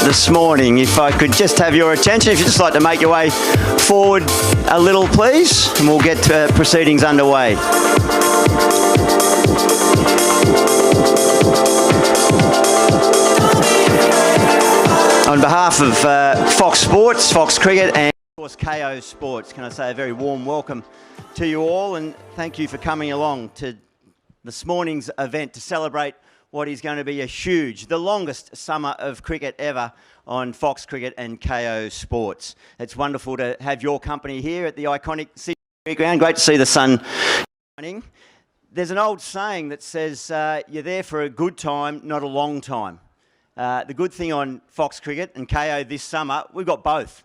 this morning. If I could just have your attention, if you'd just like to make your way forward a little, please, and we'll get proceedings underway. On behalf of Fox Sports, Fox Cricket, and of course Kayo Sports, can I say a very warm welcome to you all, and thank you for coming along to this morning's event to celebrate what is going to be the longest summer of cricket ever on Fox Cricket and Kayo Sports. It's wonderful to have your company here at the iconic Sydney ground. Great to see the sun shining. There's an old saying that says, you're there for a good time, not a long time. The good thing on Fox Cricket and Kayo this summer, we've got both.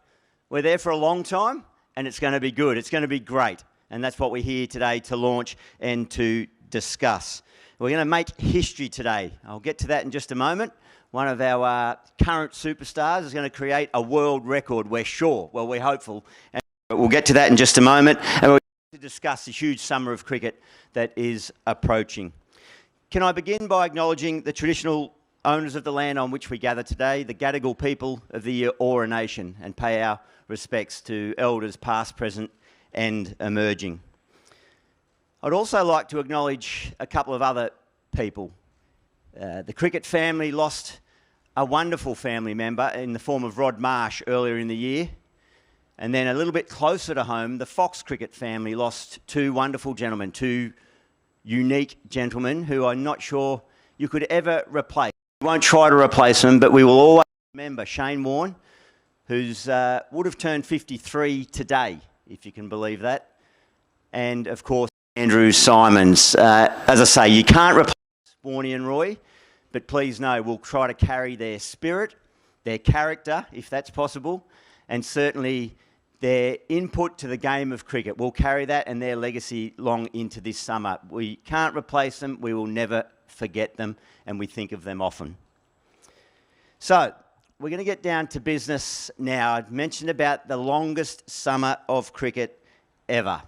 We're there for a long time, and it's going to be good. It's going to be great. And that's what we're here today to launch and to discuss. We're going to make history today. I'll get to that in just a moment. One of our current superstars is going to create a world record, we're sure. Well, we're hopeful. And we'll get to that in just a moment. And we're going to discuss the huge summer of cricket that is approaching. Can I begin by acknowledging the traditional owners of the land on which we gather today, the Gadigal people of the Eora Nation, and pay our respects to elders past, present and emerging. I'd also like to acknowledge a couple of other people. The cricket family lost a wonderful family member in the form of Rod Marsh earlier in the year. And then a little bit closer to home, the Fox cricket family lost two wonderful gentlemen, two unique gentlemen who I'm not sure you could ever replace. We won't try to replace them, but we will always remember Shane Warne, who's would have turned 53 today, if you can believe that. And of course, Andrew Simons. As I say, you can't replace Warnie and Roy, but please know we'll try to carry their spirit, their character, if that's possible, and certainly their input to the game of cricket. We'll carry that and their legacy long into this summer. We can't replace them, we will never forget them, and we think of them often. So, we're going to get down to business now. I've mentioned about the longest summer of cricket ever.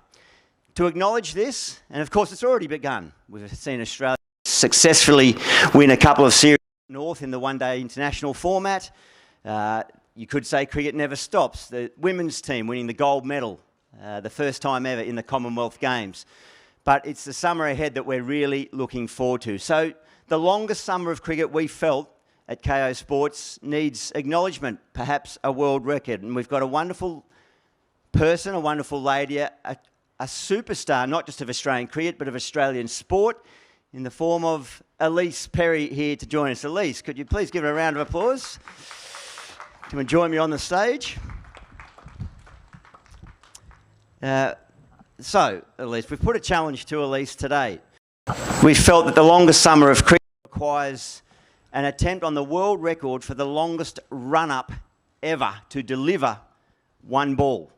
To acknowledge this, and of course it's already begun. We've seen Australia successfully win a couple of series north in the one-day international format. You could say cricket never stops. The women's team winning the gold medal, the first time ever in the Commonwealth Games. But it's the summer ahead that we're really looking forward to. So the longest summer of cricket we felt at Kayo Sports needs acknowledgement, perhaps a world record. And we've got a wonderful person, a wonderful lady, a superstar, not just of Australian cricket, but of Australian sport, in the form of Elise Perry here to join us. Elise, could you please give her a round of applause to join me on the stage? So, Elise, we've put a challenge to Elise today. We felt that the longest summer of cricket requires an attempt on the world record for the longest run-up ever to deliver one ball.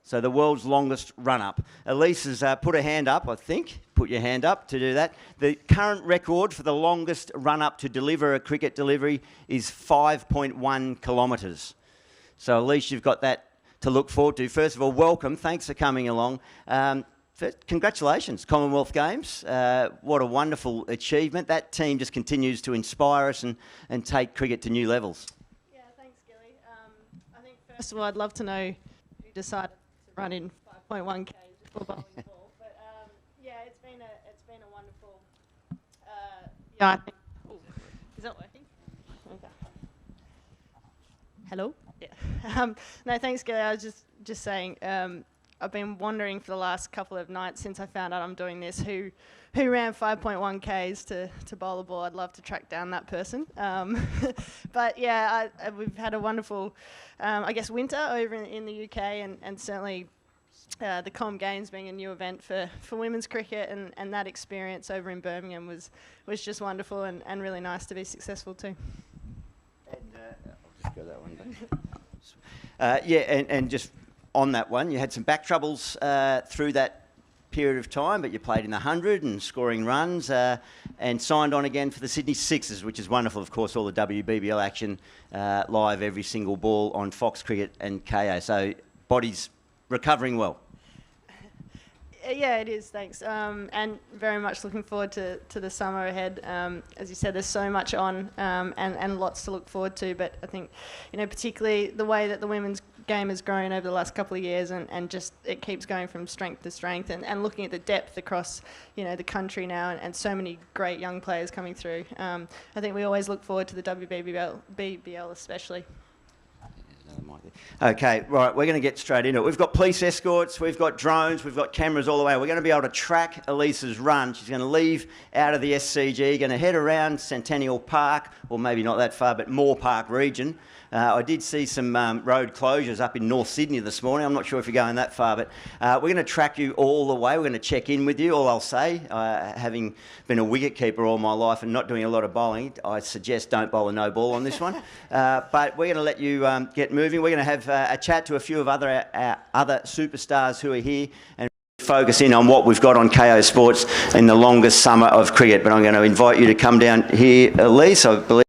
So the world's longest run-up. Elise has put her hand up, I think. Put your hand up to do that. The current record for the longest run-up to deliver a cricket delivery is 5.1 kilometres. So Elise, you've got that to look forward to. First of all, welcome. Thanks for coming along. Congratulations, Commonwealth Games. What a wonderful achievement. That team just continues to inspire us and take cricket to new levels. Yeah, thanks, Gilly. I think first of all, I'd love to know who decided to run in 5.1 k's before bowling the ball. But yeah, it's been a wonderful. Yeah, I think. Ooh, is that working? Okay. Hello. Yeah. No, thanks, Gilly. I was just saying. I've been wondering for the last couple of nights since I found out I'm doing this who ran 5.1 k's to bowl a ball. I'd love to track down that person. But yeah, we've had a wonderful, I guess, winter over in the UK, and certainly the Com Games being a new event for women's cricket, and that experience over in Birmingham was just wonderful and really nice to be successful too. And I'll just go that one back. Yeah, and just on that one, you had some back troubles through that period of time, but you played in the 100 and scoring runs and signed on again for the Sydney Sixers, which is wonderful. Of course, all the WBBL action live every single ball on Fox Cricket and Kayo. So body's recovering well. Yeah, it is. Thanks. And very much looking forward to the summer ahead. As you said, there's so much on and lots to look forward to. But I think, particularly the way that the women's game has grown over the last couple of years and just it keeps going from strength to strength and looking at the depth across, the country now and so many great young players coming through. I think we always look forward to the WBBL especially. Okay, right, we're going to get straight into it. We've got police escorts, we've got drones, we've got cameras all the way. We're going to be able to track Elisa's run. She's going to leave out of the SCG, going to head around Centennial Park, or maybe not that far, but Moore Park region. I did see some road closures up in North Sydney this morning. I'm not sure if you're going that far, but we're going to track you all the way. We're going to check in with you. All I'll say, having been a wicket keeper all my life and not doing a lot of bowling, I suggest don't bowl a no ball on this one. But we're going to let you get moving. We're going to have a chat to a few of other superstars who are here and focus in on what we've got on Kayo Sports in the longest summer of cricket. But I'm going to invite you to come down here, Elise, I believe.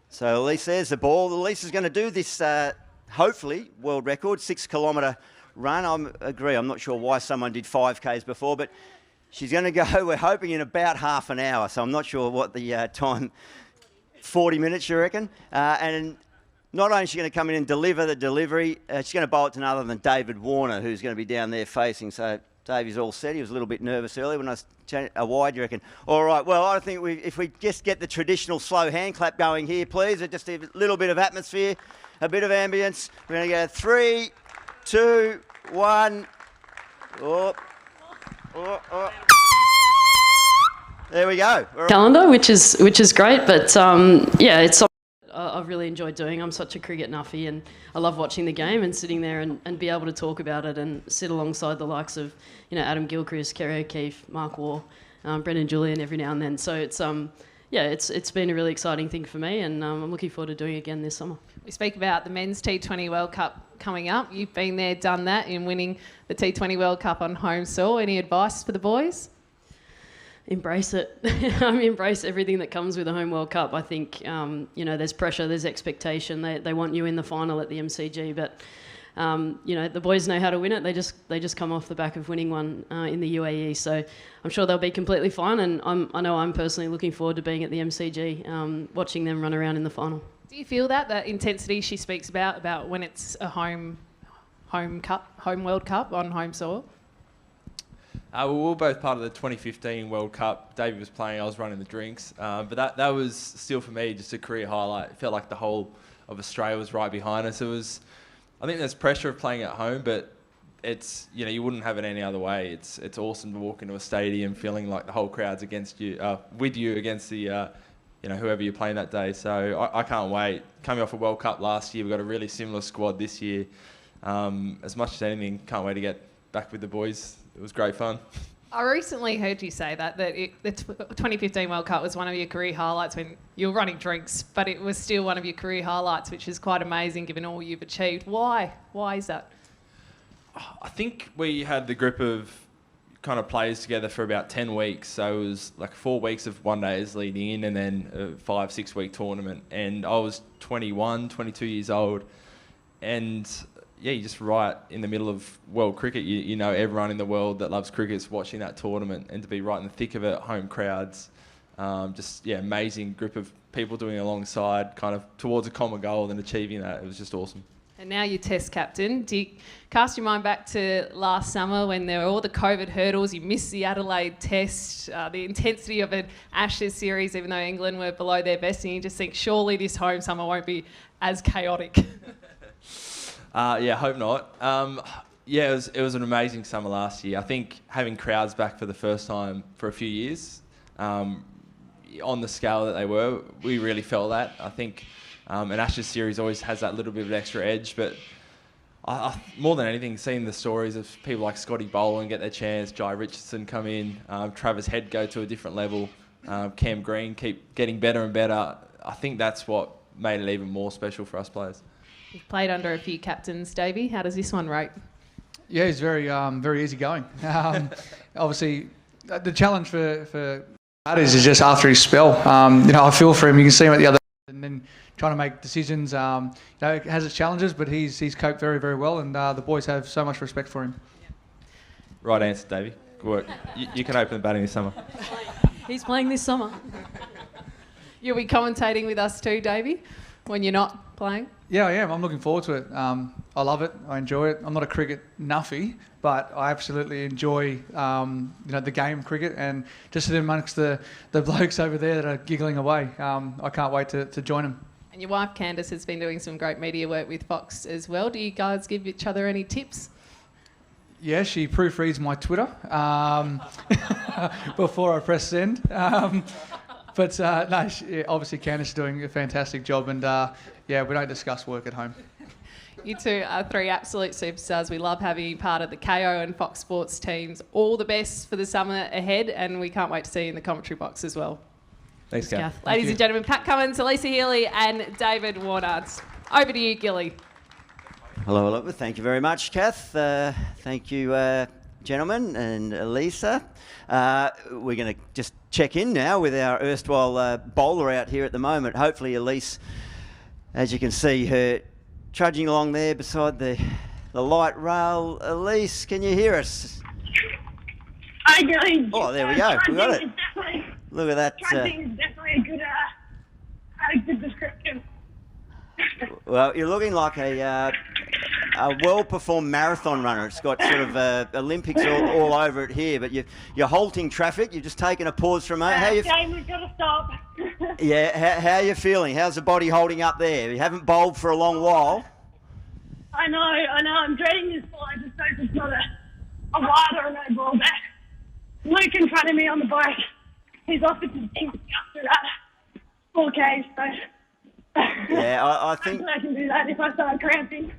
So Elise, there's the ball. Elise is going to do this, hopefully, world record, 6-kilometre run. I agree, I'm not sure why someone did 5Ks before, but she's going to go, we're hoping, in about half an hour. So I'm not sure what the time, 40 minutes, you reckon? And not only is she going to come in and deliver the delivery, she's going to bowl it to none other than David Warner, who's going to be down there facing. So Davey's all set. He was a little bit nervous earlier when I was wide, you reckon? All right, well, I think if we just get the traditional slow hand clap going here, please, just a little bit of atmosphere, a bit of ambience. We're going to go 3, 2, 1. Oh, oh, oh. There we go. Calendar, which is great, but yeah, it's something I've really enjoyed doing. I'm such a cricket nuffy, and I love watching the game and sitting there and be able to talk about it and sit alongside the likes of Adam Gilchrist, Kerry O'Keefe, Mark Waugh, Brendan Julian every now and then. So it's yeah, it's been a really exciting thing for me, and I'm looking forward to doing it again this summer. We speak about the Men's T20 World Cup coming up. You've been there, done that, in winning the T20 World Cup on home soil. Any advice for the boys? Embrace it. Embrace everything that comes with a home World Cup. I think, there's pressure, there's expectation. They want you in the final at the MCG, but, the boys know how to win it. They just come off the back of winning one in the UAE. So I'm sure they'll be completely fine, and I know I'm personally looking forward to being at the MCG, watching them run around in the final. Do you feel that intensity she speaks about when it's a home World Cup on home soil? We were both part of the 2015 World Cup. David was playing, I was running the drinks. But that was still, for me, just a career highlight. It felt like the whole of Australia was right behind us. I think there's pressure of playing at home, but it's, you wouldn't have it any other way. It's awesome to walk into a stadium feeling like the whole crowd's against you, with you against the, whoever you're playing that day. So I can't wait. Coming off a World Cup last year, we've got a really similar squad this year. As much as anything, can't wait to get back with the boys. It was great fun. I recently heard you say that the 2015 World Cup was one of your career highlights when you were running drinks, but it was still one of your career highlights, which is quite amazing given all you've achieved. Why? Why is that? I think we had the group of kind of players together for about 10 weeks. So it was like 4 weeks of one days leading in and then a 5-6 week tournament. And I was 21, 22 years old. And yeah, you're just right in the middle of world cricket. You know everyone in the world that loves cricket is watching that tournament, and to be right in the thick of it, home crowds, amazing group of people doing it alongside, kind of towards a common goal and achieving that. It was just awesome. And now you're Test captain. Do you cast your mind back to last summer when there were all the COVID hurdles? You missed the Adelaide Test, the intensity of an Ashes series, even though England were below their best, and you just think surely this home summer won't be as chaotic. Hope not. It was an amazing summer last year. I think having crowds back for the first time for a few years, on the scale that they were, we really felt that. I think an Ashes series always has that little bit of extra edge, but more than anything, seeing the stories of people like Scotty Boland get their chance, Jai Richardson come in, Travis Head go to a different level, Cam Green keep getting better and better. I think that's what made it even more special for us players. You've played under a few captains, Davey. How does this one rate? Yeah, he's very easy going. Obviously, the challenge for Matt is just after his spell. I feel for him. You can see him at the other end and then trying to make decisions. It has its challenges, but he's coped very, very well, and the boys have so much respect for him. Right answer, Davey. Good work. You can open the batting this summer. He's playing this summer. You'll be commentating with us too, Davey, when you're not playing? Yeah, I am. I'm looking forward to it. I love it. I enjoy it. I'm not a cricket nuffy, but I absolutely enjoy the game of cricket, and just sitting amongst the blokes over there that are giggling away. I can't wait to join them. And your wife Candice has been doing some great media work with Fox as well. Do you guys give each other any tips? Yeah, she proofreads my Twitter before I press send. But obviously Candice is doing a fantastic job, and we don't discuss work at home. You two are three absolute superstars. We love having you part of the Kayo and Fox Sports teams. All the best for the summer ahead, and we can't wait to see you in the commentary box as well. Thanks, Kath. Ladies and gentlemen, Pat Cummins, Elisa Healy and David Warner. Over to you, Gilly. Hello. Thank you very much, Kath. Thank you, gentlemen, and Elisa. We're going to just check in now with our erstwhile bowler out here at the moment. Hopefully, Elise, as you can see her trudging along there beside the light rail. Elise, can you hear us? Hi, Gilly. Oh, there we go. We got it. Look at that. Trudging is definitely a good description. Well, you're looking like a well-performed marathon runner. It's got sort of Olympics all over it here, but you're halting traffic. You've just taken a pause for a moment. Game, we've got to stop. Yeah, how are you feeling? How's the body holding up there? You haven't bowled for a long while. I know. I'm dreading this ball. I just hope it's not a wide or a no ball back. Luke in front of me on the bike, he's offered to think after that 4K, so yeah, I think I can do that if I start cramping.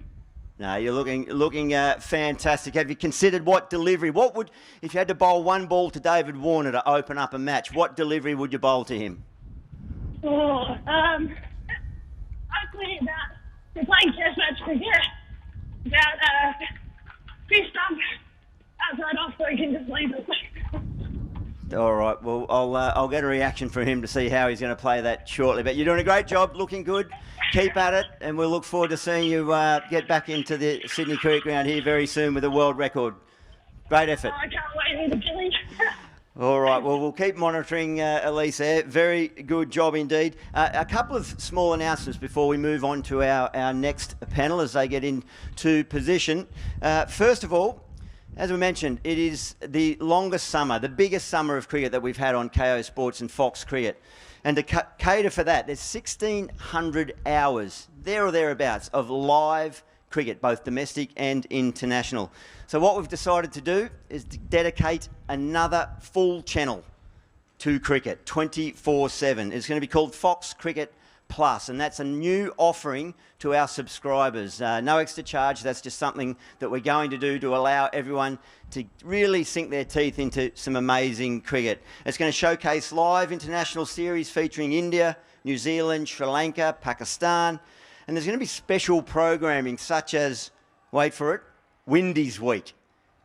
No, you're looking fantastic. Have you considered what delivery? What would, if you had to bowl one ball to David Warner to open up a match, what delivery would you bowl to him? Hopefully we're playing test match cricket. About fist up outside off so he can just leave it. All right. Well, I'll get a reaction from him to see how he's going to play that shortly. But you're doing a great job, looking good. Keep at it, and we'll look forward to seeing you get back into the Sydney Cricket Ground here very soon with a world record. Great effort. I can't wait either, Billy. All right. Well, we'll keep monitoring Elise there. Very good job indeed. A couple of small announcements before we move on to our next panel as they get into position. First of all, as we mentioned, it is the longest summer, the biggest summer of cricket that we've had on Kayo Sports and Fox Cricket. And to cater for that, there's 1,600 hours, there or thereabouts, of live cricket, both domestic and international. So what we've decided to do is to dedicate another full channel to cricket, 24/7. It's going to be called Fox Cricket Plus, and that's a new offering to our subscribers. No extra charge. That's just something that we're going to do to allow everyone to really sink their teeth into some amazing cricket. It's going to showcase live international series featuring India, New Zealand, Sri Lanka, Pakistan, and there's going to be special programming such as, wait for it, Windies Week.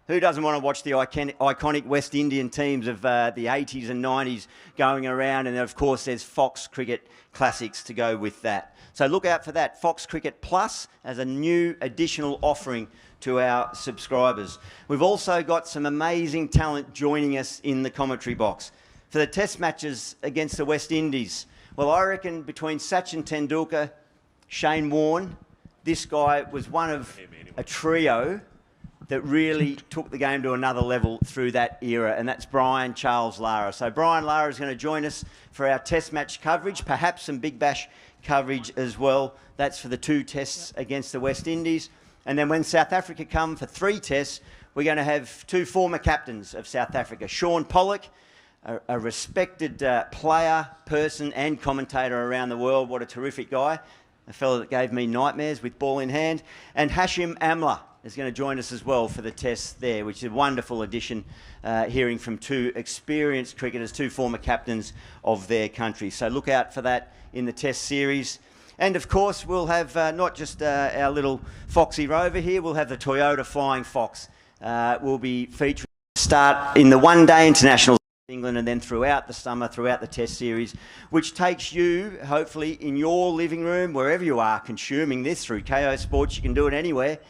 Who doesn't want to watch the iconic West Indian teams of the 80s and 90s going around? And, of course, there's Fox Cricket Classics to go with that. So look out for that, Fox Cricket Plus, as a new additional offering to our subscribers. We've also got some amazing talent joining us in the commentary box. For the test matches against the West Indies, well, I reckon between Sachin Tendulkar, Shane Warne, this guy was one of a trio that really took the game to another level through that era, and that's Brian Charles Lara. So Brian Lara is going to join us for our test match coverage, perhaps some Big Bash coverage as well. That's for the 2 tests against the West Indies. And then when South Africa come for 3 tests, we're going to have 2 former captains of South Africa. Sean Pollock, a respected player, person and commentator around the world. What a terrific guy. A fellow that gave me nightmares with ball in hand. And Hashim Amla is going to join us as well for the test there, which is a wonderful addition, hearing from 2 experienced cricketers, 2 former captains of their country. So look out for that in the test series. And of course, we'll have not just our little Foxy Rover here, we'll have the Toyota Flying Fox. We'll be featuring start in the one-day international England, and then throughout the summer, throughout the Test series, which takes you, hopefully, in your living room, wherever you are consuming this through Kayo Sports, you can do it anywhere,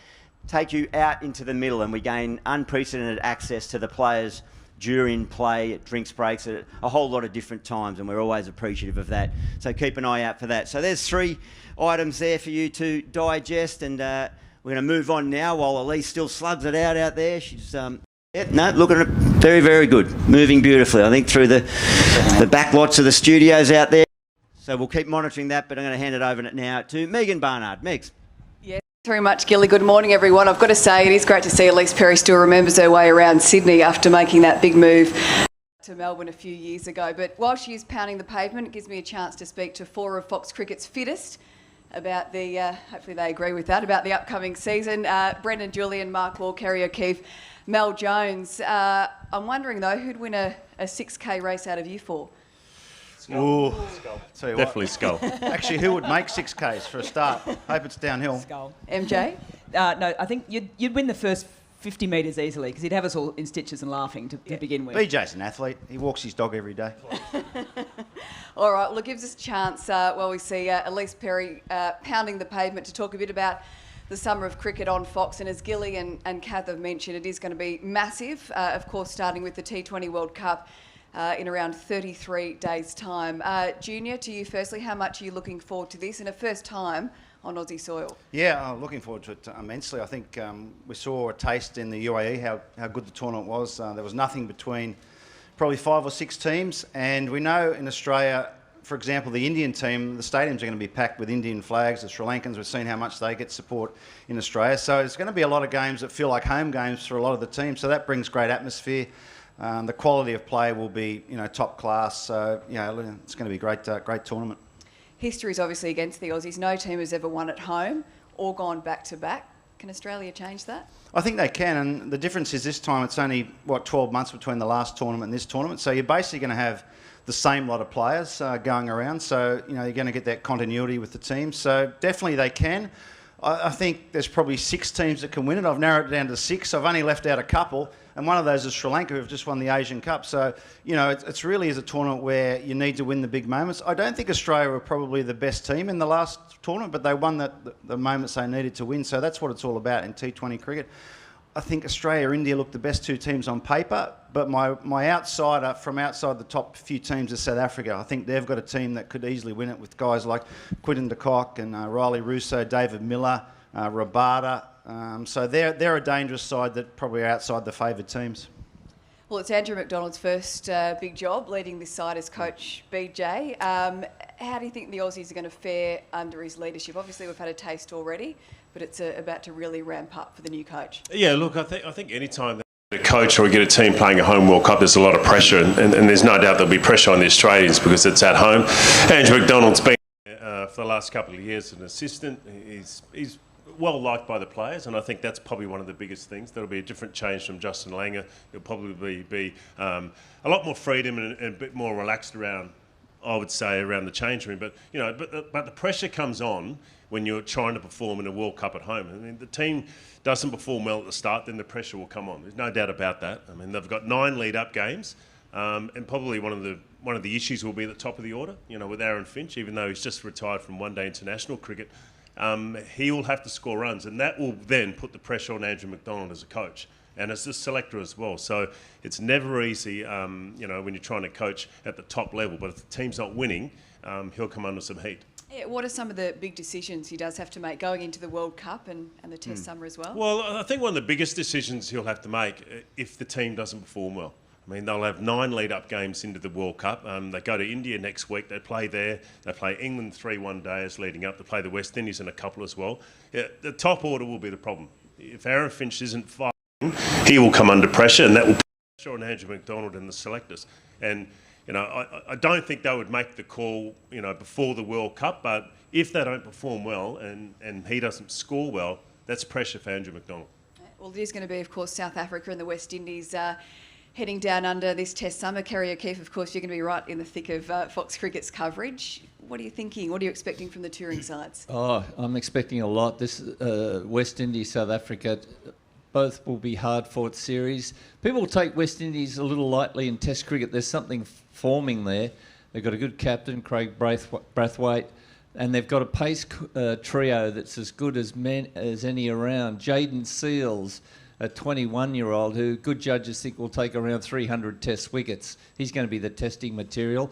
take you out into the middle, and we gain unprecedented access to the players during play, at drinks breaks, at a whole lot of different times, and we're always appreciative of that. So keep an eye out for that. So there's 3 items there for you to digest, and we're going to move on now while Elise still slugs it out there. She's looking at very, very good, moving beautifully. I think through the back lots of the studios out there. So we'll keep monitoring that, but I'm going to hand it over now to Megan Barnard. Megs. Thanks very much, Gilly. Good morning, everyone. I've got to say, it is great to see Elise Perry still remembers her way around Sydney after making that big move to Melbourne a few years ago. But while she is pounding the pavement, it gives me a chance to speak to 4 of Fox Cricket's fittest about the, hopefully they agree with that, about the upcoming season. Brendan Julian, Mark Wall, Kerry O'Keefe, Mel Jones. I'm wondering, though, who'd win a 6K race out of you 4? Ooh, tell you Definitely what. Skull. Actually, who would make 6Ks for a start? Hope it's downhill. Skull. MJ? No, I think you'd win the first 50 metres easily because he'd have us all in stitches and laughing to begin with. BJ's an athlete. He walks his dog every day. All right, well, it gives us a chance while we see Elise Perry pounding the pavement to talk a bit about the summer of cricket on Fox. And as Gilly and Kath have mentioned, it is going to be massive, of course, starting with the T20 World Cup in around 33 days' time. Junior, to you firstly, how much are you looking forward to this and a first time on Aussie soil? Yeah, I'm looking forward to it immensely. I think we saw a taste in the UAE how good the tournament was. There was nothing between probably 5 or 6 teams, and we know in Australia, for example, the Indian team, the stadiums are going to be packed with Indian flags. The Sri Lankans, we've seen how much they get support in Australia. So it's going to be a lot of games that feel like home games for a lot of the teams. So that brings great atmosphere. The quality of play will be, top class. So, it's going to be a great tournament. History is obviously against the Aussies. No team has ever won at home or gone back-to-back. Can Australia change that? I think they can, and the difference is this time it's only, 12 months between the last tournament and this tournament. So you're basically going to have the same lot of players going around. So, you're going to get that continuity with the team. So definitely they can. I think there's probably 6 teams that can win it. I've narrowed it down to 6. I've only left out a couple, and one of those is Sri Lanka, who have just won the Asian Cup. So, it's really is a tournament where you need to win the big moments. I don't think Australia were probably the best team in the last tournament, but they won the moments they needed to win. So that's what it's all about in T20 cricket. I think Australia, India look the best 2 teams on paper, but my outsider from outside the top few teams is South Africa. I think they've got a team that could easily win it with guys like Quinton de Kock and Riley Russo, David Miller, Rabada. So they're a dangerous side that probably are outside the favoured teams. Well, it's Andrew McDonald's first big job leading this side as coach, BJ. How do you think the Aussies are going to fare under his leadership? Obviously, we've had a taste already, but it's about to really ramp up for the new coach. Yeah, look, I think any time a coach or we get a team playing a home World Cup, there's a lot of pressure, and there's no doubt there'll be pressure on the Australians because it's at home. Andrew McDonald's been for the last couple of years an assistant. He's well liked by the players, and I think that's probably one of the biggest things. There'll be a different change from Justin Langer. He'll probably be a lot more freedom and a bit more relaxed around, I would say, around the change room. But but the pressure comes on when you're trying to perform in a World Cup at home. I mean, the team doesn't perform well at the start, then the pressure will come on. There's no doubt about that. I mean, they've got 9 lead-up games, and probably one of the issues will be at the top of the order. With Aaron Finch, even though he's just retired from one-day international cricket, he will have to score runs, and that will then put the pressure on Andrew McDonald as a coach and as a selector as well. So it's never easy, when you're trying to coach at the top level. But if the team's not winning, he'll come under some heat. Yeah, what are some of the big decisions he does have to make going into the World Cup and the Test summer as well? Well, I think one of the biggest decisions he'll have to make if the team doesn't perform well. I mean, they'll have 9 lead-up games into the World Cup. They go to India next week. They play there. They play England 3 one-dayers leading up. They play the West Indies in a couple as well. Yeah, the top order will be the problem. If Aaron Finch isn't firing, he will come under pressure, and that will put pressure on Andrew McDonald and the selectors. And I don't think they would make the call, before the World Cup. But if they don't perform well and he doesn't score well, that's pressure for Andrew McDonald. Well, it is going to be, of course, South Africa and the West Indies heading down under this Test summer. Kerry O'Keefe, of course, you're going to be right in the thick of Fox Cricket's coverage. What are you thinking? What are you expecting from the touring sides? Oh, I'm expecting a lot. This West Indies, South Africa, both will be hard-fought series. People take West Indies a little lightly in Test cricket. There's something forming there. They've got a good captain, Craig Brathwaite, and they've got a pace trio that's as good as any around. Jaden Seals, a 21-year-old who good judges think will take around 300 Test wickets. He's going to be the testing material.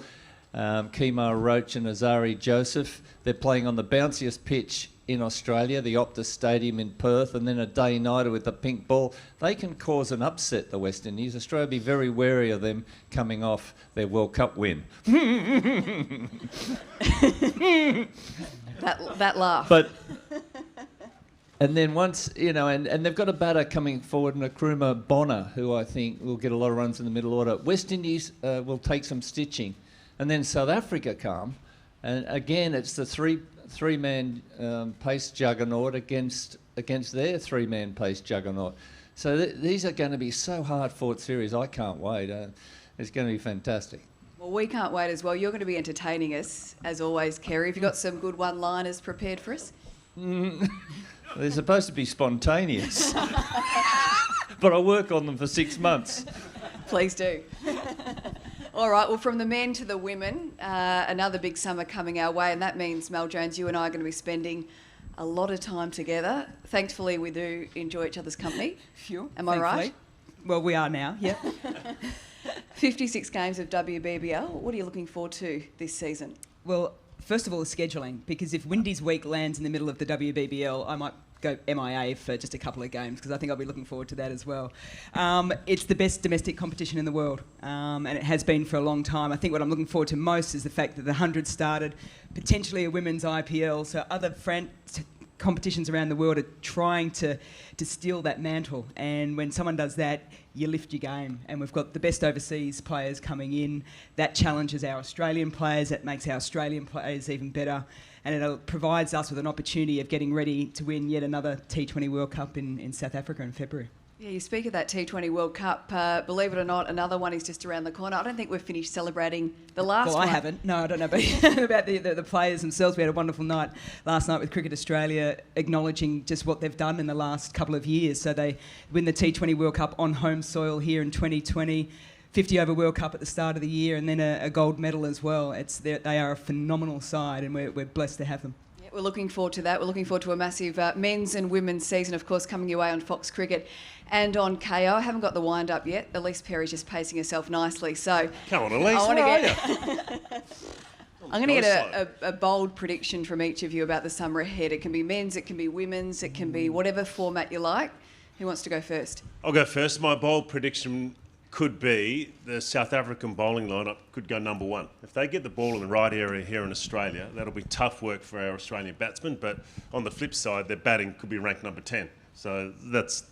Kemar Roach and Azari Joseph. They're playing on the bounciest pitch in Australia, the Optus Stadium in Perth, and then a day-nighter with the pink ball. They can cause an upset, the West Indies. Australia will be very wary of them coming off their World Cup win. That laugh. But and then once, and they've got a batter coming forward, Nkrumah Bonner, who I think will get a lot of runs in the middle order. West Indies will take some stitching. And then South Africa come, and again it's the three-man pace juggernaut against their three-man pace juggernaut. So these are going to be so hard-fought series. I can't wait. It's going to be fantastic. Well, we can't wait as well. You're going to be entertaining us, as always, Kerry. Have you got some good one-liners prepared for us? They're supposed to be spontaneous, but I work on them for 6 months. Please do. All right, well, from the men to the women, another big summer coming our way, and that means, Mel Jones, you and I are going to be spending a lot of time together. Thankfully, we do enjoy each other's company. Sure. Am I right? Well, we are now, yeah. 56 games of WBBL. What are you looking forward to this season? Well, first of all, the scheduling, because if Windy's week lands in the middle of the WBBL, I might go MIA for just a couple of games, because I think I'll be looking forward to that as well. It's the best domestic competition in the world, and it has been for a long time. I think what I'm looking forward to most is the fact that the 100 started, potentially a women's IPL, so other competitions around the world are trying to steal that mantle, and when someone does that, you lift your game. And we've got the best overseas players coming in. That challenges our Australian players, that makes our Australian players even better, and it provides us with an opportunity of getting ready to win yet another T20 World Cup in South Africa in February. Yeah, you speak of that T20 World Cup. Believe it or not, another one is just around the corner. I don't think we've finished celebrating the last one. Well, I haven't. No, I don't know about the players themselves. We had a wonderful night last night with Cricket Australia, acknowledging just what they've done in the last couple of years. So they win the T20 World Cup on home soil here in 2020, 50-over World Cup at the start of the year, and then a gold medal as well. They are a phenomenal side, and we're blessed to have them. We're looking forward to that. We're looking forward to a massive men's and women's season, of course, coming your way on Fox Cricket and on Kayo. I haven't got the wind up yet. Elise Perry's just pacing herself nicely. So come on, Elise, I'm going to get a bold prediction from each of you about the summer ahead. It can be men's, it can be women's, it can be whatever format you like. Who wants to go first? I'll go first. My bold prediction could be the South African bowling lineup could go number one. If they get the ball in the right area here in Australia, that'll be tough work for our Australian batsmen, but on the flip side, their batting could be ranked number 10. So that's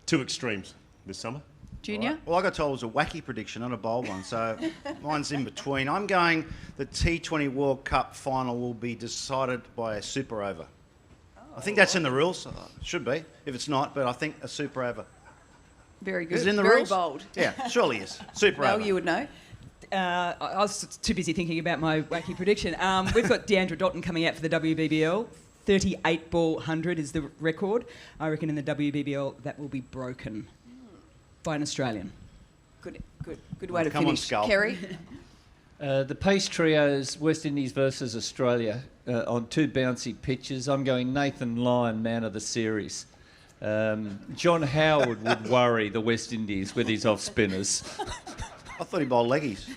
two extremes this summer. Junior? Right. Well, I got told it was a wacky prediction, not a bold one, so mine's in between. I'm going the T20 World Cup final will be decided by a super over. I think that's in the rules. Should be, if it's not, but I think a super over. Very good. Is it in the Very rules? bold. Yeah, surely is. Super Well, over. you would know. I was too busy thinking about my wacky prediction. We've got Deandra Dotton coming out for the WBBL. 38 ball 100 is the record. I reckon in the WBBL that will be broken by an Australian. Good way to Come on, finish. Skull. Kerry? The pace trios, West Indies versus Australia, on two bouncy pitches. I'm going Nathan Lyon, man of the series. John Howard would worry the West Indies with his off-spinners. I thought he bowled leggies.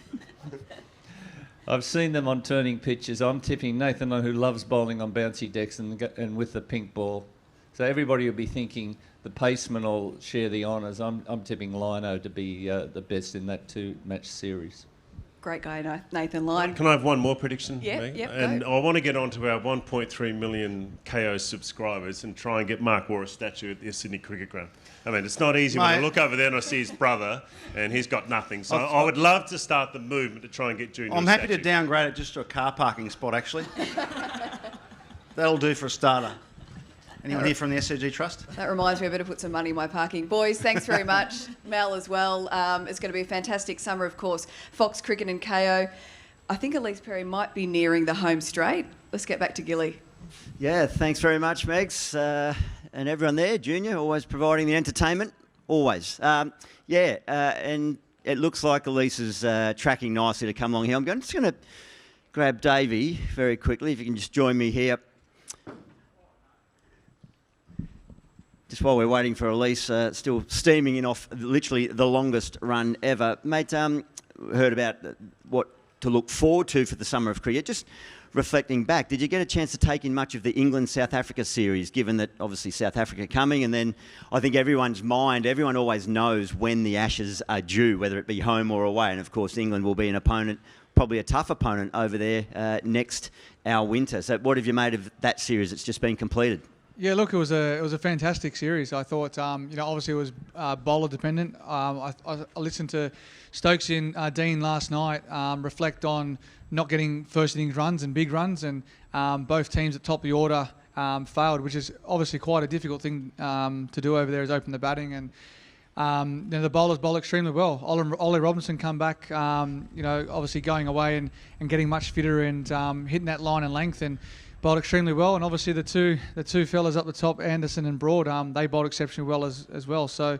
I've seen them on turning pitches. I'm tipping Nathan Lyon, who loves bowling on bouncy decks and with the pink ball. So everybody will be thinking the paceman will share the honours. I'm tipping Lino to be the best in that two-match series. Great guy, Nathan Lyon. Can I have one more prediction? Yeah, Meg? yep, And go. I want to get onto our 1.3 million KO subscribers and try and get Mark Waugh a statue at the Sydney Cricket Ground. I mean, it's not easy when I Mate. look over there and I see his brother and he's got nothing. So I would love to start the movement to try and get Junior I'm a happy to statue. downgrade it just to a car parking spot, actually. That'll do for a starter. Anyone here from the SCG Trust? That reminds me, I better put some money in my parking. Boys, thanks very much. Mel as well. It's going to be a fantastic summer, of course. Fox Cricket and KO. I think Elise Perry might be nearing the home straight. Let's get back to Gilly. Yeah, thanks very much, Megs. and everyone there, Junior, always providing the entertainment, always. And it looks like Elise is tracking nicely to come along here. I'm just going to grab Davey very quickly, if you can just join me here. Just while we're waiting for Elise, still steaming in off literally the longest run ever. Mate, heard about what to look forward to for the summer of cricket. Just reflecting back, did you get a chance to take in much of the England-South Africa series, given that obviously South Africa coming, and then I think everyone always knows when the Ashes are due, whether it be home or away, and of course England will be an opponent, probably a tough opponent over there next our winter. So what have you made of that series that's just been completed? Yeah, look, it was a fantastic series. I thought, obviously it was bowler dependent. I listened to Stokes and Dean last night reflect on not getting first innings runs and big runs, and both teams at top of the order failed, which is obviously quite a difficult thing to do over there, is open the batting. And the bowlers bowl extremely well. Ollie Robinson come back, obviously going away and getting much fitter and hitting that line and length, and bowled extremely well. And obviously the two fellas up the top, Anderson and Broad, they bowled exceptionally well as well. So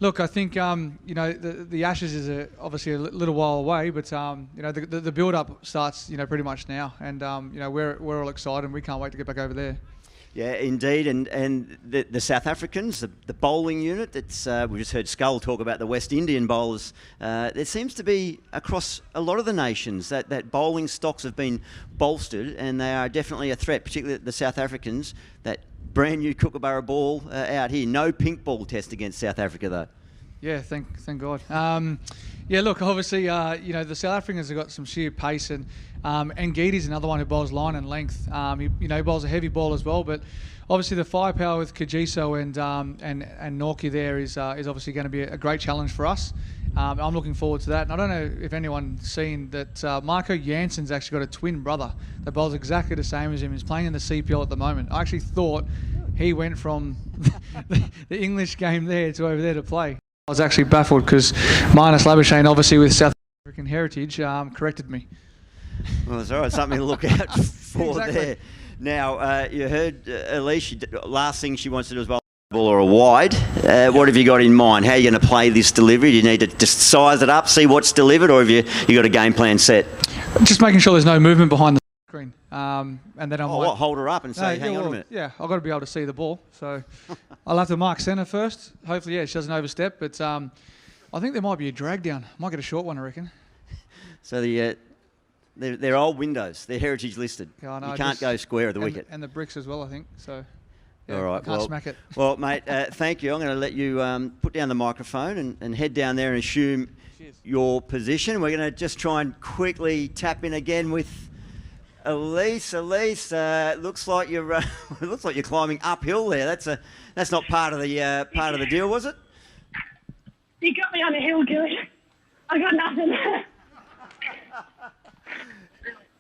look, I think the Ashes is obviously a little while away, but the build up starts pretty much now, and we're all excited and we can't wait to get back over there. Yeah, indeed, and the South Africans, the bowling unit, we just heard Skull talk about the West Indian bowlers. There seems to be, across a lot of the nations, that bowling stocks have been bolstered, and they are definitely a threat, particularly the South Africans. That brand new Kookaburra ball out here. No pink ball test against South Africa, though. Yeah, thank God. Look, obviously, the South Africans have got some sheer pace, and Gide's another one who bowls line and length. He bowls a heavy ball as well, but obviously the firepower with Kagiso and Norkie there is obviously going to be a great challenge for us. I'm looking forward to that. And I don't know if anyone's seen that Marco Jansen's actually got a twin brother that bowls exactly the same as him. He's playing in the CPL at the moment. I actually thought he went from the English game there to over there to play. I was actually baffled because Marnus Labuschagne, obviously with South African heritage, corrected me. Well, it's all right. Something to look out for exactly. There. Now, you heard Elise, last thing she wants to do is bowl a ball or a wide. What have you got in mind? How are you going to play this delivery? Do you need to just size it up, see what's delivered, or have you got a game plan set? Just making sure there's no movement behind the screen. And then I might hold her up and say, hang on a minute. Yeah, I've got to be able to see the ball. So I'll have to mark centre first. Hopefully, she doesn't overstep. But I think there might be a drag down. Might get a short one, I reckon. So they're old windows. They're heritage listed. Yeah, I know, you can't go square of the wicket. And the bricks as well, I think. So, yeah, all right. Can't smack it. Well, mate, thank you. I'm going to let you put down the microphone and head down there and assume your position. We're going to just try and quickly tap in again with Elise. Elise, looks like you're climbing uphill there. That's not part of the deal, was it? You got me on a hill, Gilly. I got nothing.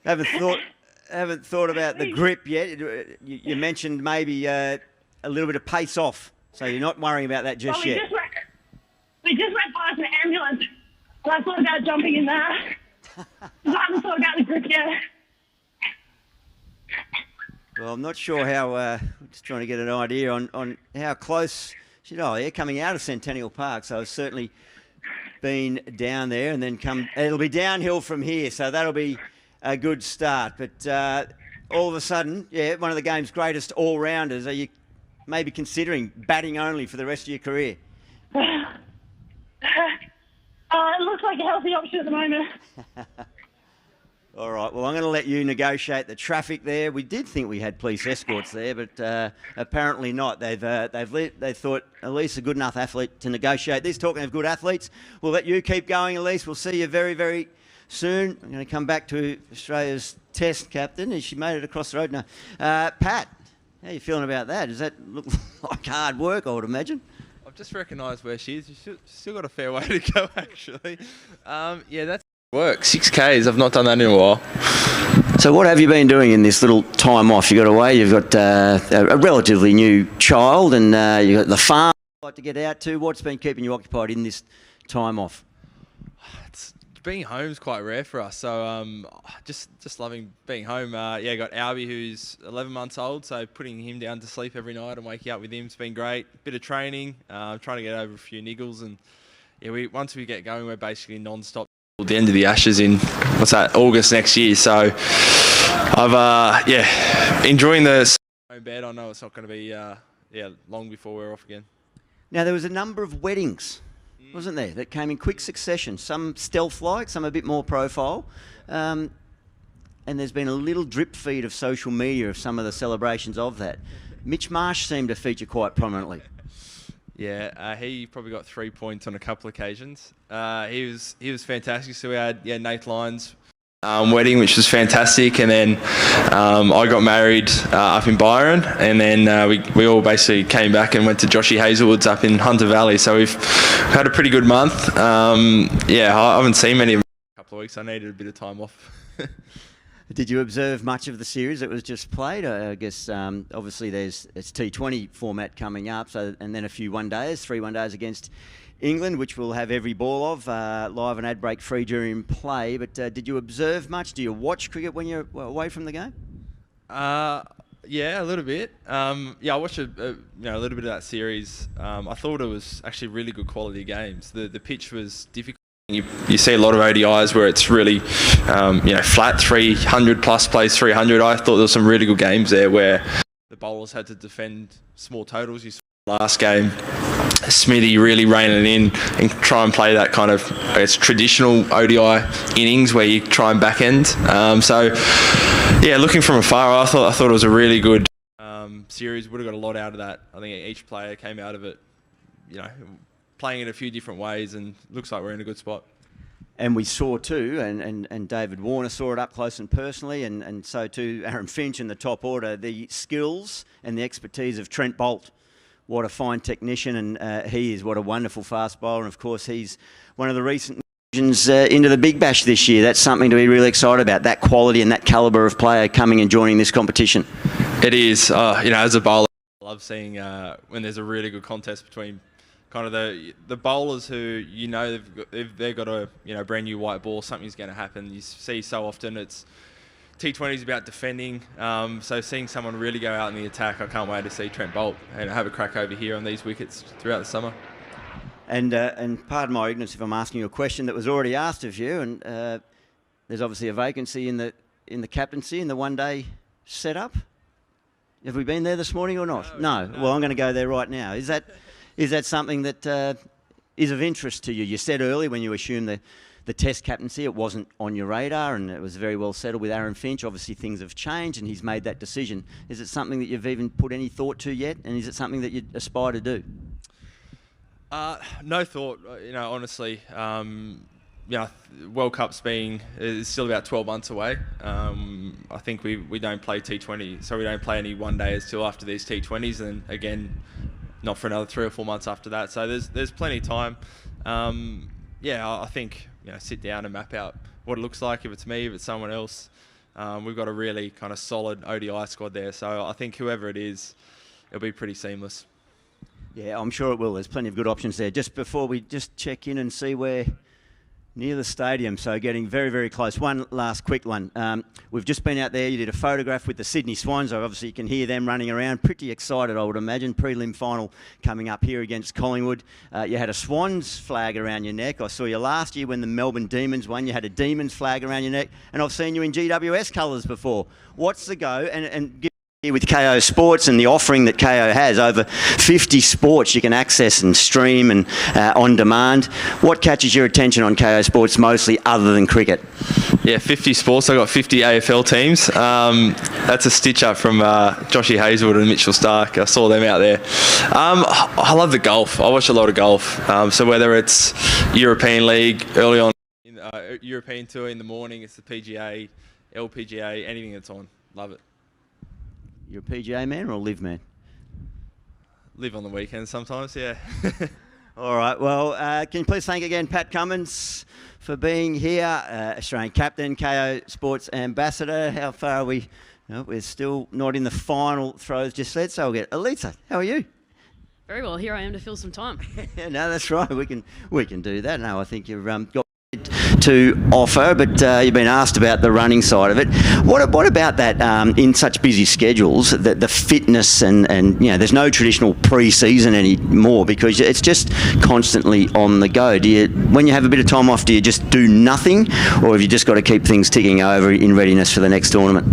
Haven't thought about the grip yet. You mentioned maybe a little bit of pace off, so you're not worrying about that just yet. We just went past an ambulance, and I thought about jumping in there. I haven't thought about the grip yet. Well, I'm not sure how. Just trying to get an idea on how close. They're coming out of Centennial Park, so I've certainly been down there, and then it'll be downhill from here, so that'll be a good start. But all of a sudden, one of the game's greatest all-rounders. Are you maybe considering batting only for the rest of your career? It looks like a healthy option at the moment. All right, well, I'm going to let you negotiate the traffic there. We did think we had police escorts there, but apparently not. They thought Elise a good enough athlete to negotiate this. Talking of good athletes, we'll let you keep going, Elise. We'll see you very, very soon. I'm going to come back to Australia's Test captain. Has she made it across the road now? Pat, how are you feeling about that? Does that look like hard work, I would imagine? I've just recognised where she is. She's still got a fair way to go, actually. That's work. 6Ks. I've not done that in a while. So what have you been doing in this little time off? You got away. You've got a relatively new child, and you've got the farm you like to get out to. What's been keeping you occupied in this time off? It's being home's quite rare for us, so just loving being home. Got Albie, who's 11 months old, so putting him down to sleep every night and waking up with him's been great. Bit of training, trying to get over a few niggles, and once we get going, we're basically non-stop till the end of the Ashes in August next year. So I've enjoying the home bed. I know it's not going to be long before we're off again. Now, there was a number of weddings, wasn't there, that came in quick succession. Some stealth-like, some a bit more profile. And there's been a little drip feed of social media of some of the celebrations of that. Mitch Marsh seemed to feature quite prominently. Yeah, he probably got 3 points on a couple of occasions. He was fantastic. So we had Nate Lyons' wedding, which was fantastic, and then I got married up in Byron, and then we all basically came back and went to Joshy Hazelwood's up in Hunter Valley. So we've had a pretty good month. I haven't seen many of them in a couple of weeks. I needed a bit of time off. Did you observe much of the series that was just played? I guess obviously it's T20 format coming up, and then a few 3 1-days against England, which we'll have every ball of, live and ad break free during play. But did you observe much? Do you watch cricket when you're away from the game? Yeah, a little bit. I watched a little bit of that series. I thought it was actually really good quality games. The pitch was difficult. You see a lot of ODIs where it's really, flat, 300 plus plays 300. I thought there were some really good games there where the bowlers had to defend small totals. You saw last game, Smithy really reining it in and try and play that kind of, traditional ODI innings where you try and back end. Looking from afar, I thought it was a really good series. Would have got a lot out of that. I think each player came out of it, playing in a few different ways, and looks like we're in a good spot. And we saw too, and David Warner saw it up close and personally, and so too Aaron Finch in the top order, the skills and the expertise of Trent Boult. What a fine technician, and he is. What a wonderful fast bowler. And of course, he's one of the recent inclusions into the Big Bash this year. That's something to be really excited about, that quality and that calibre of player coming and joining this competition. It is. As a bowler, I love seeing when there's a really good contest between kind of the bowlers who they've got a brand new white ball, something's going to happen. You see so often it's T20 is about defending, so seeing someone really go out in the attack, I can't wait to see Trent Boult and have a crack over here on these wickets throughout the summer. And pardon my ignorance if I'm asking you a question that was already asked of you, and there's obviously a vacancy in the captaincy in the one-day setup. Have we been there this morning or not? No. Well, I'm going to go there right now. Is that something that is of interest to you? You said earlier when you assumed the Test captaincy, it wasn't on your radar, and it was very well settled with Aaron Finch. Obviously, things have changed, and he's made that decision. Is it something that you've even put any thought to yet, and is it something that you aspire to do? No thought. Honestly, World Cup's is still about 12 months away. I think we don't play T20, so we don't play any one-days till after these T20s, and again, not for another 3 or 4 months after that. So there's plenty of time. I think sit down and map out what it looks like. If it's me, if it's someone else, we've got a really kind of solid ODI squad there. So I think whoever it is, it'll be pretty seamless. Yeah, I'm sure it will. There's plenty of good options there. Just before we just check in and see where near the stadium, so getting very, very close. One last quick one. We've just been out there. You did a photograph with the Sydney Swans. Obviously, you can hear them running around. Pretty excited, I would imagine. Prelim final coming up here against Collingwood. You had a Swans flag around your neck. I saw you last year when the Melbourne Demons won. You had a Demons flag around your neck. And I've seen you in GWS colours before. What's the go? And with Kayo Sports and the offering that Kayo has, over 50 sports you can access and stream and on demand. What catches your attention on Kayo Sports mostly other than cricket? Yeah, 50 sports. I got 50 AFL teams. That's a stitch up from Joshy Hazelwood and Mitchell Stark. I saw them out there. I love the golf. I watch a lot of golf. So whether it's European League early on, European Tour in the morning, it's the PGA, LPGA, anything that's on. Love it. You're a PGA man or a live man? Live on the weekends sometimes, yeah. All right, well, can you please thank again Pat Cummins for being here, Australian captain, Kayo Sports ambassador. How far are we? No, we're still not in the final throws just yet, so we'll get Alita. How are you? Very well. Here I am to fill some time. Yeah, no, that's right. We can do that. No, I think you've got to offer, but you've been asked about the running side of it. What about that in such busy schedules, the fitness and there's no traditional pre-season anymore because it's just constantly on the go. When you have a bit of time off, do you just do nothing, or have you just got to keep things ticking over in readiness for the next tournament?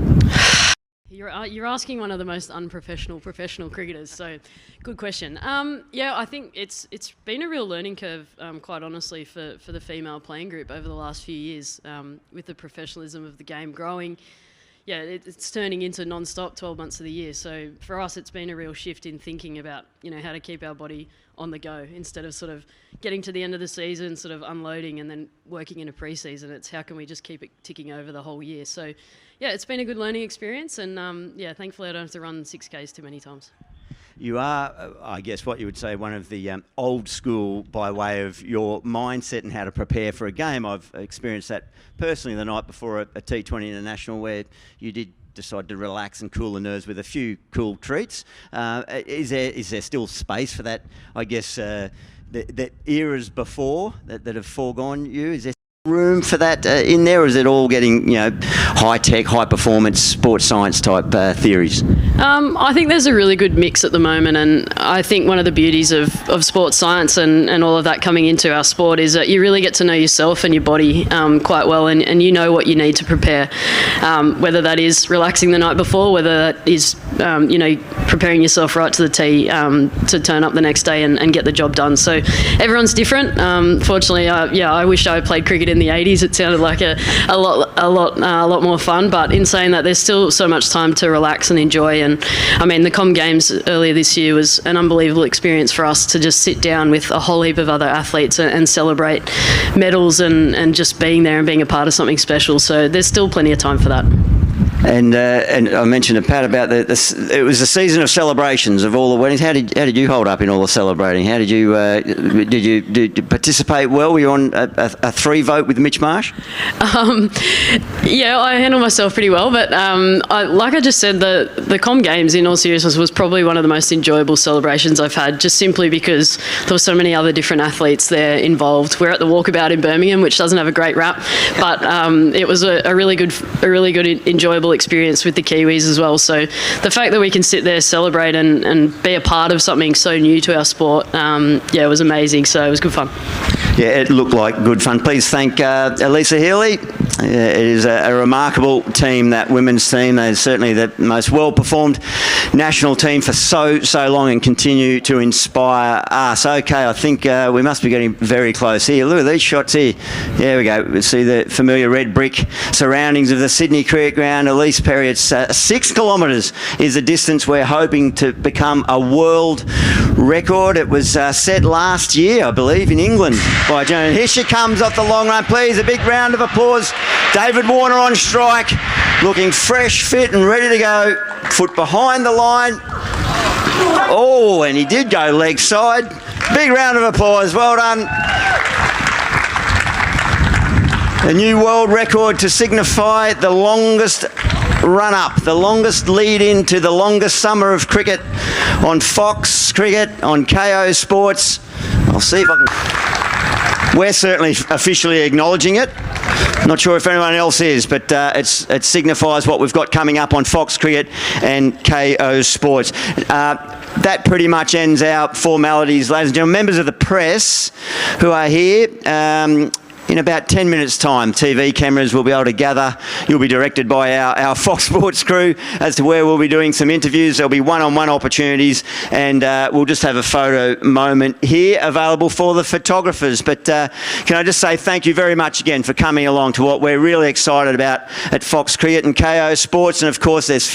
You're asking one of the most unprofessional professional cricketers, so good question. I think it's been a real learning curve, quite honestly, for the female playing group over the last few years, with the professionalism of the game growing. Yeah, it's turning into non-stop 12 months of the year. So for us, it's been a real shift in thinking about, how to keep our body on the go instead of sort of getting to the end of the season, sort of unloading and then working in a pre-season. It's how can we just keep it ticking over the whole year. So yeah, it's been a good learning experience, and thankfully I don't have to run 6Ks too many times. You are, I guess, what you would say, one of the old school by way of your mindset and how to prepare for a game. I've experienced that personally the night before a T20 International where you did decide to relax and cool the nerves with a few cool treats. Is there still space for that, I guess, the eras before that have foregone you? Is there room for that in there, or is it all getting high-tech, high-performance, sports science type theories? I think there's a really good mix at the moment, and I think one of the beauties of sports science and all of that coming into our sport is that you really get to know yourself and your body quite well, and you know what you need to prepare, whether that is relaxing the night before, whether that is preparing yourself right to the tee to turn up the next day and get the job done. So everyone's different. Fortunately, I wish I played cricket in the 80s. It sounded like a lot more fun, but in saying that, there's still so much time to relax and enjoy. And I mean, the Com Games earlier this year was an unbelievable experience for us to just sit down with a whole heap of other athletes and celebrate medals and just being there and being a part of something special. So there's still plenty of time for that. And I mentioned to Pat about it was a season of celebrations of all the weddings. How did you hold up in all the celebrating? How did you participate well? Were you on a 3-vote with Mitch Marsh? I handled myself pretty well, but like I just said, the Com Games, in all seriousness, was probably one of the most enjoyable celebrations I've had, just simply because there were so many other different athletes there involved. We're at the Walkabout in Birmingham, which doesn't have a great rap, but it was a really good, enjoyable experience with the Kiwis as well. So the fact that we can sit there, celebrate and be a part of something so new to our sport, it was amazing. So it was good fun. Yeah, it looked like good fun. Please thank Elisa Healy. It is a remarkable team, that women's team. They're certainly the most well-performed national team for so long and continue to inspire us. Okay, I think we must be getting very close here. Look at these shots here. There we go. We see the familiar red brick surroundings of the Sydney Cricket Ground. Elise Perry, it's 6 kilometres is the distance we're hoping to become a world record. It was set last year, I believe, in England by Joan. Here she comes off the long run. Please, a big round of applause. David Warner on strike, looking fresh, fit and ready to go. Foot behind the line. Oh, and he did go leg side. Big round of applause. Well done. A new world record to signify the longest run-up, the longest lead-in to the longest summer of cricket on Fox Cricket, on Kayo Sports. I'll see if I can... We're certainly officially acknowledging it. Not sure if anyone else is, but it signifies what we've got coming up on Fox Cricket and Kayo Sports. That pretty much ends our formalities, ladies and gentlemen. Members of the press who are here, in about 10 minutes' time, TV cameras will be able to gather. You'll be directed by our Fox Sports crew as to where we'll be doing some interviews. There'll be one-on-one opportunities, and we'll just have a photo moment here available for the photographers. But can I just say thank you very much again for coming along to what we're really excited about at Fox Cricket and Kayo Sports. And of course, there's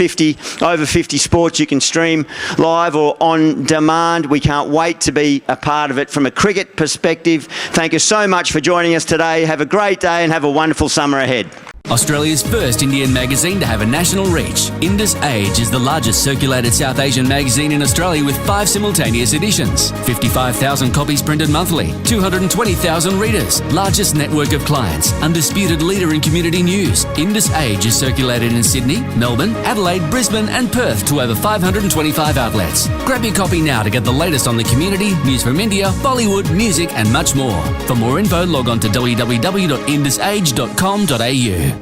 over 50 sports you can stream live or on demand. We can't wait to be a part of it from a cricket perspective. Thank you so much for joining us today. Have a great day and have a wonderful summer ahead. Australia's first Indian magazine to have a national reach, Indus Age is the largest circulated South Asian magazine in Australia with 5 simultaneous editions, 55,000 copies printed monthly, 220,000 readers, largest network of clients, undisputed leader in community news. Indus Age is circulated in Sydney, Melbourne, Adelaide, Brisbane and Perth to over 525 outlets. Grab your copy now to get the latest on the community, news from India, Bollywood, music and much more. For more info, log on to www.indusage.com.au.